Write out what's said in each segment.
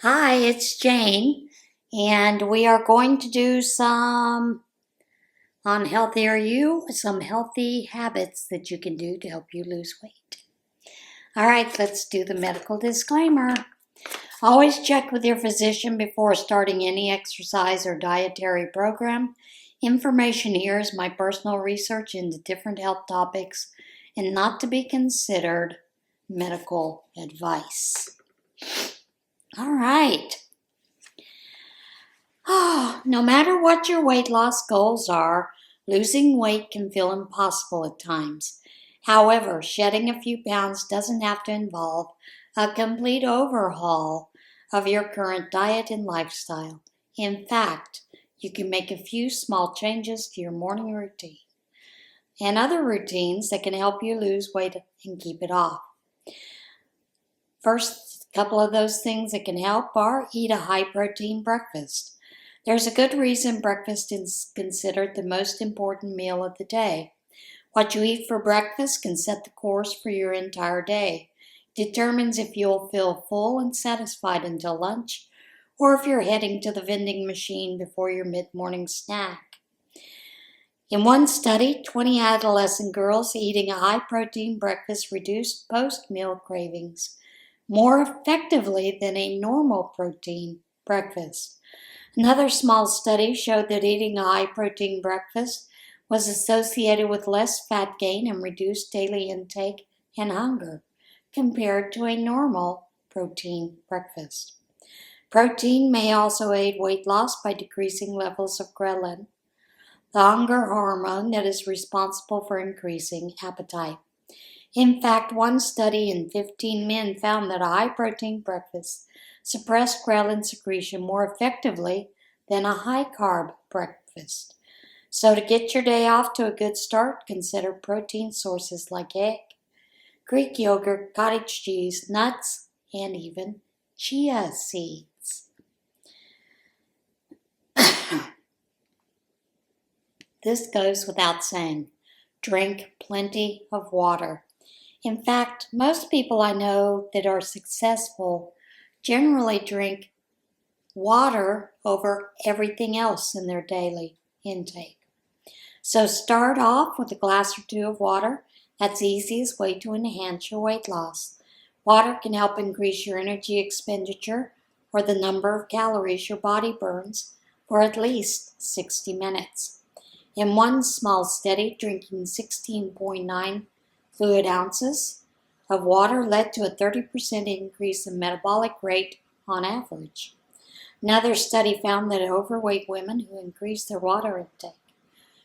Hi, it's Jane, and we are going to do some on Healthier You, some healthy habits that you can do to help you lose weight. All right, let's do the medical disclaimer. Always check with your physician before starting any exercise or dietary program. Information here is my personal research into different health topics and not to be considered medical advice. All right. No matter what your weight loss goals are, losing weight can feel impossible at times. However, shedding a few pounds doesn't have to involve a complete overhaul of your current diet and lifestyle. In fact, you can make a few small changes to your morning routine and other routines that can help you lose weight and keep it off. First, a couple of those things that can help are eat a high protein breakfast. There's a good reason breakfast is considered the most important meal of the day. What you eat for breakfast can set the course for your entire day. It determines if you'll feel full and satisfied until lunch, or if you're heading to the vending machine before your mid-morning snack. In one study, 20 adolescent girls eating a high-protein breakfast reduced post-meal cravings more effectively than a normal protein breakfast. Another small study showed that eating a high-protein breakfast was associated with less fat gain and reduced daily intake and hunger compared to a normal protein breakfast. Protein may also aid weight loss by decreasing levels of ghrelin, the hunger hormone that is responsible for increasing appetite. In fact, one study in 15 men found that a high-protein breakfast suppressed ghrelin secretion more effectively than a high-carb breakfast. So to get your day off to a good start, consider protein sources like egg, Greek yogurt, cottage cheese, nuts, and even chia seeds. This goes without saying. Drink plenty of water. In fact, most people I know that are successful generally drink water over everything else in their daily intake. So start off with a glass or two of water. That's the easiest way to enhance your weight loss. Water can help increase your energy expenditure or the number of calories your body burns for at least 60 minutes. In one small study, drinking 16.9 fluid ounces of water led to a 30% increase in metabolic rate on average. Another study found that overweight women who increased their water intake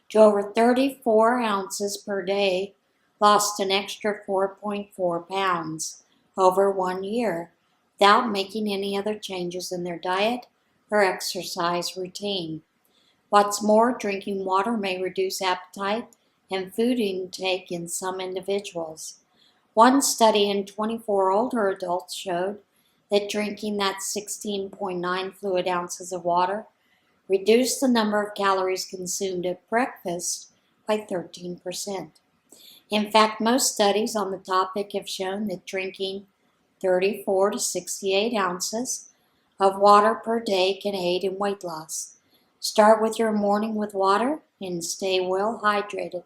to over 34 ounces per day lost an extra 4.4 pounds over 1 year without making any other changes in their diet or exercise routine. What's more, drinking water may reduce appetite and food intake in some individuals. One study in 24 older adults showed that drinking that 16.9 fluid ounces of water reduced the number of calories consumed at breakfast by 13%. In fact, most studies on the topic have shown that drinking 34 to 68 ounces of water per day can aid in weight loss. Start with your morning with water and stay well hydrated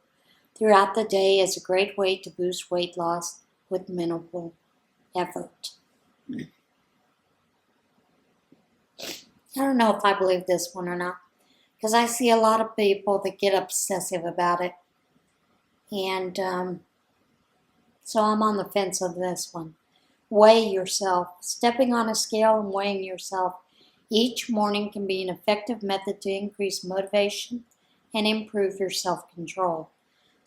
throughout the day is a great way to boost weight loss with minimal effort. I don't know if I believe this one or not, because I see a lot of people that get obsessive about it. And so I'm on the fence on this one. Weigh yourself. Stepping on a scale and weighing yourself each morning can be an effective method to increase motivation and improve your self-control.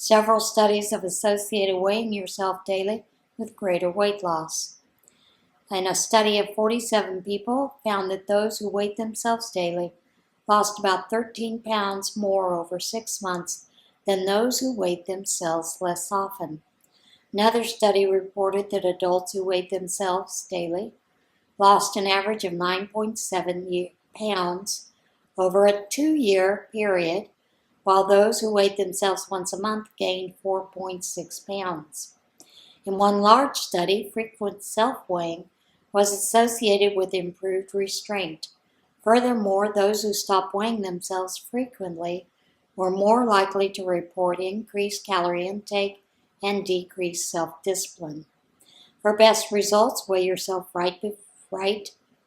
Several studies have associated weighing yourself daily with greater weight loss. And a study of 47 people found that those who weighed themselves daily lost about 13 pounds more over 6 months than those who weighed themselves less often. Another study reported that adults who weighed themselves daily lost an average of 9.7 pounds over a 2-year period, while those who weighed themselves once a month gained 4.6 pounds. In one large study, frequent self-weighing was associated with improved restraint. Furthermore, those who stopped weighing themselves frequently were more likely to report increased calorie intake and decreased self-discipline. For best results, weigh yourself right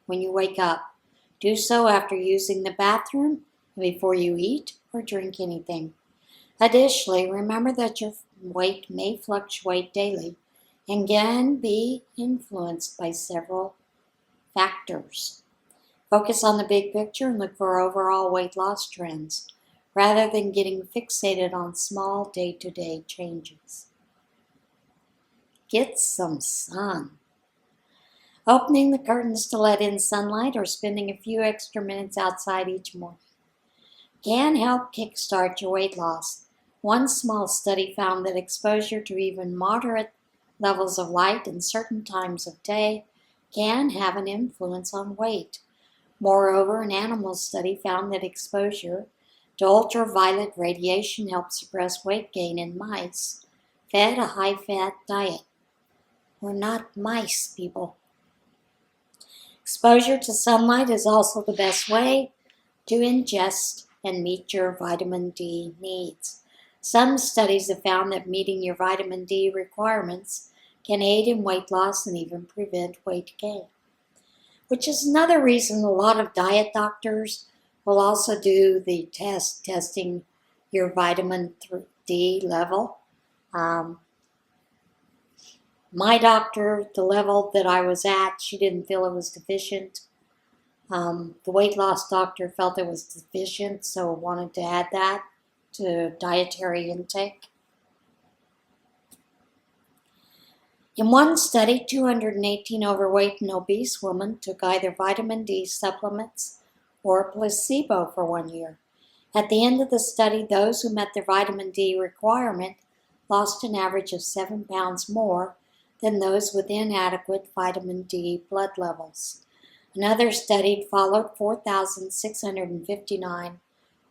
when you wake up. Do so after using the bathroom and before you eat or drink anything. Additionally, remember that your weight may fluctuate daily and can be influenced by several factors. Focus on the big picture and look for overall weight loss trends, rather than getting fixated on small day-to-day changes. Get some sun. Opening the curtains to let in sunlight or spending a few extra minutes outside each morning can help kickstart your weight loss. One small study found that exposure to even moderate levels of light in certain times of day can have an influence on weight. Moreover, an animal study found that exposure to ultraviolet radiation helped suppress weight gain in mice fed a high-fat diet. We're not mice, people. Exposure to sunlight is also the best way to ingest and meet your vitamin D needs. Some studies have found that meeting your vitamin D requirements can aid in weight loss and even prevent weight gain, which is another reason a lot of diet doctors will also do the testing your vitamin D level. My doctor, the level that I was at, she didn't feel it was deficient. The weight loss doctor felt it was deficient, so wanted to add that to dietary intake. In one study, 218 overweight and obese women took either vitamin D supplements or a placebo for 1 year. At the end of the study, those who met their vitamin D requirement lost an average of 7 pounds more than those with inadequate vitamin D blood levels. Another study followed 4,659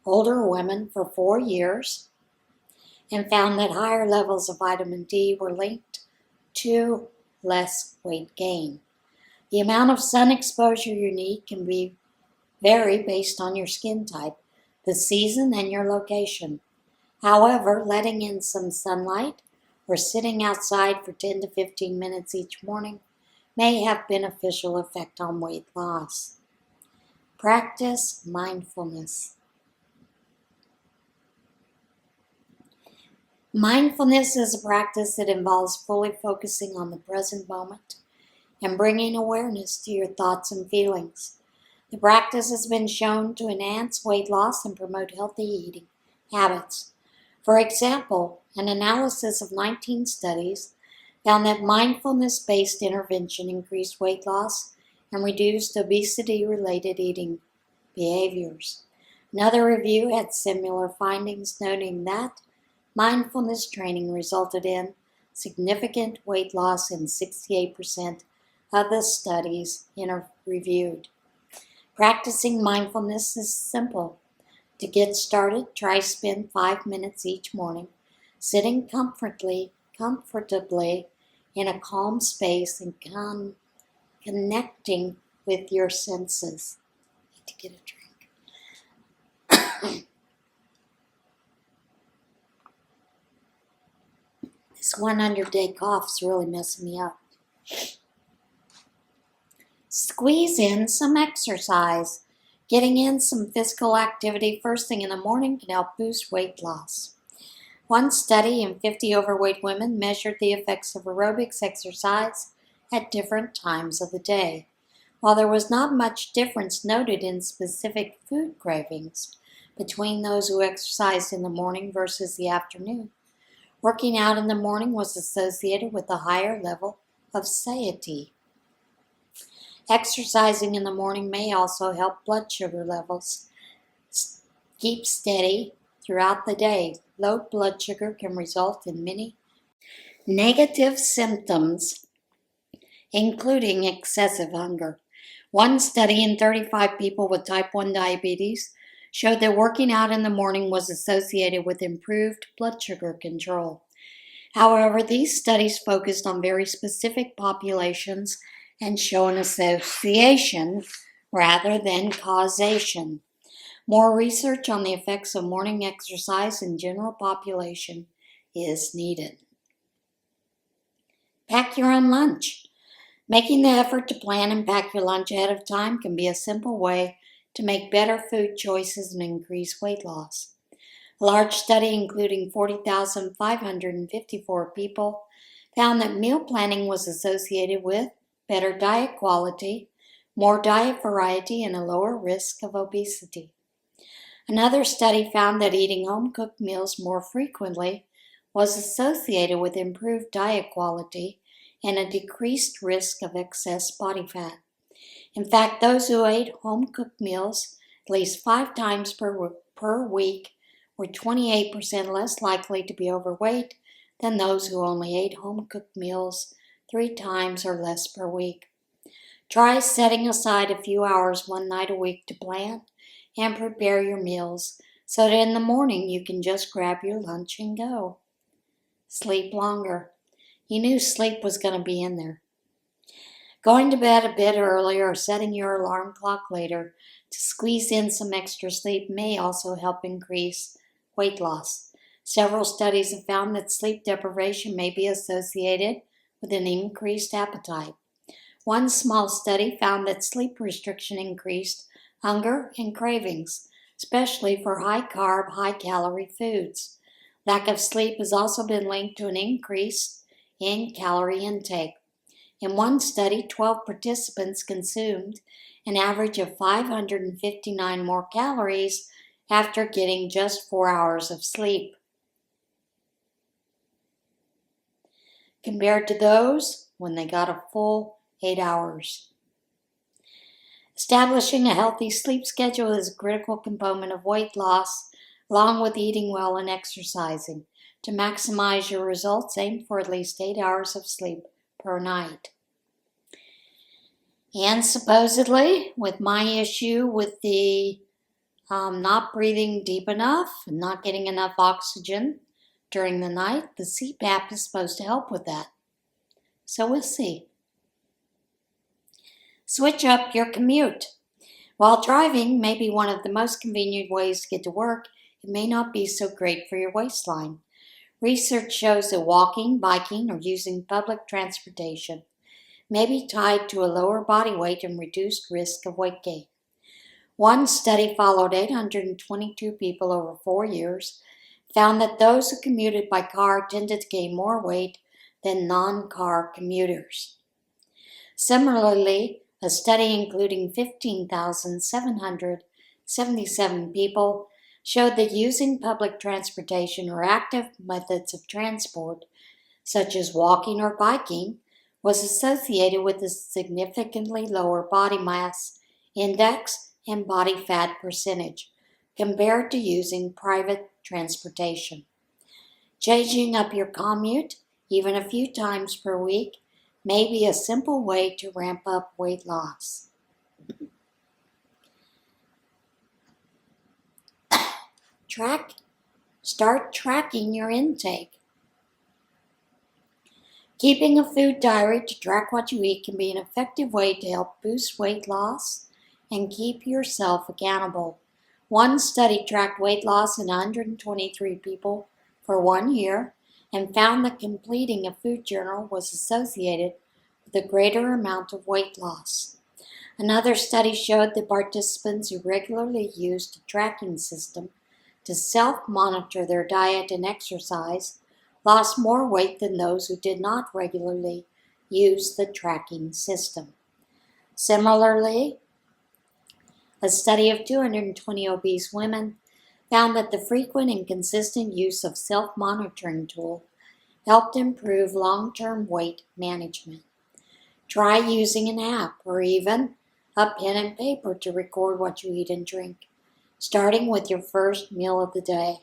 older women for 4 years and found that higher levels of vitamin D were linked to less weight gain. The amount of sun exposure you need can vary based on your skin type, the season, and your location. However, letting in some sunlight or sitting outside for 10 to 15 minutes each morning may have beneficial effect on weight loss. Practice mindfulness. Mindfulness is a practice that involves fully focusing on the present moment and bringing awareness to your thoughts and feelings. The practice has been shown to enhance weight loss and promote healthy eating habits. For example, an analysis of 19 studies found that mindfulness-based intervention increased weight loss and reduced obesity-related eating behaviors. Another review had similar findings, noting that mindfulness training resulted in significant weight loss in 68% of the studies reviewed. Practicing mindfulness is simple. To get started, try spend 5 minutes each morning sitting comfortably in a calm space and connecting with your senses. I need to get a drink. This 100-day cough's really messing me up. Squeeze in some exercise. Getting in some physical activity first thing in the morning can help boost weight loss. One study in 50 overweight women measured the effects of aerobics exercise at different times of the day. While there was not much difference noted in specific food cravings between those who exercised in the morning versus the afternoon, working out in the morning was associated with a higher level of satiety. Exercising in the morning may also help blood sugar levels keep steady throughout the day. Low blood sugar can result in many negative symptoms, including excessive hunger. One study in 35 people with type 1 diabetes showed that working out in the morning was associated with improved blood sugar control. However, these studies focused on very specific populations and show an association rather than causation. More research on the effects of morning exercise in general population is needed. Pack your own lunch. Making the effort to plan and pack your lunch ahead of time can be a simple way to make better food choices and increase weight loss. A large study including 40,554 people found that meal planning was associated with better diet quality, more diet variety, and a lower risk of obesity. Another study found that eating home-cooked meals more frequently was associated with improved diet quality and a decreased risk of excess body fat. In fact, those who ate home-cooked meals at least 5 times per week were 28% less likely to be overweight than those who only ate home-cooked meals 3 times or less per week. Try setting aside a few hours one night a week to plan and prepare your meals so that in the morning you can just grab your lunch and go. Sleep longer. You knew sleep was going to be in there. Going to bed a bit earlier or setting your alarm clock later to squeeze in some extra sleep may also help increase weight loss. Several studies have found that sleep deprivation may be associated with an increased appetite. One small study found that sleep restriction increased hunger and cravings, especially for high-carb, high-calorie foods. Lack of sleep has also been linked to an increase in calorie intake. In one study, 12 participants consumed an average of 559 more calories after getting just 4 hours of sleep, compared to those when they got a full 8 hours. Establishing a healthy sleep schedule is a critical component of weight loss, along with eating well and exercising. To maximize your results, aim for at least 8 hours of sleep per night. And supposedly, with my issue with the not breathing deep enough and not getting enough oxygen during the night, the CPAP is supposed to help with that. So we'll see. Switch up your commute. While driving may be one of the most convenient ways to get to work, it may not be so great for your waistline. Research shows that walking, biking, or using public transportation may be tied to a lower body weight and reduced risk of weight gain. One study followed 822 people over 4 years, found that those who commuted by car tended to gain more weight than non-car commuters. Similarly, a study including 15,777 people showed that using public transportation or active methods of transport, such as walking or biking, was associated with a significantly lower body mass index and body fat percentage compared to using private transportation. Changing up your commute, even a few times per week, may be a simple way to ramp up weight loss. Start tracking your intake. Keeping a food diary to track what you eat can be an effective way to help boost weight loss and keep yourself accountable. One study tracked weight loss in 123 people for 1 year and found that completing a food journal was associated with a greater amount of weight loss. Another study showed that participants who regularly used a tracking system to self-monitor their diet and exercise lost more weight than those who did not regularly use the tracking system. Similarly, a study of 220 obese women found that the frequent and consistent use of self-monitoring tool helped improve long-term weight management. Try using an app or even a pen and paper to record what you eat and drink, starting with your first meal of the day.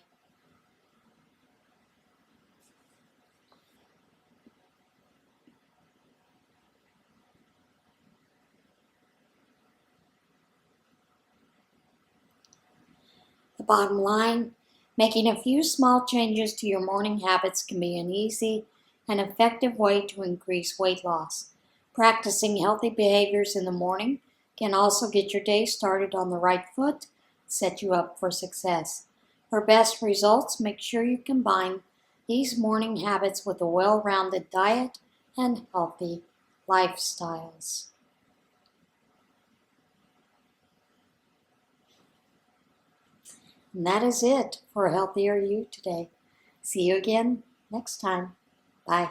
The bottom line, making a few small changes to your morning habits can be an easy and effective way to increase weight loss. Practicing healthy behaviors in the morning can also get your day started on the right foot, set you up for success. For best results, make sure you combine these morning habits with a well-rounded diet and healthy lifestyles. And that is it for Healthier You today. See you again next time. Bye.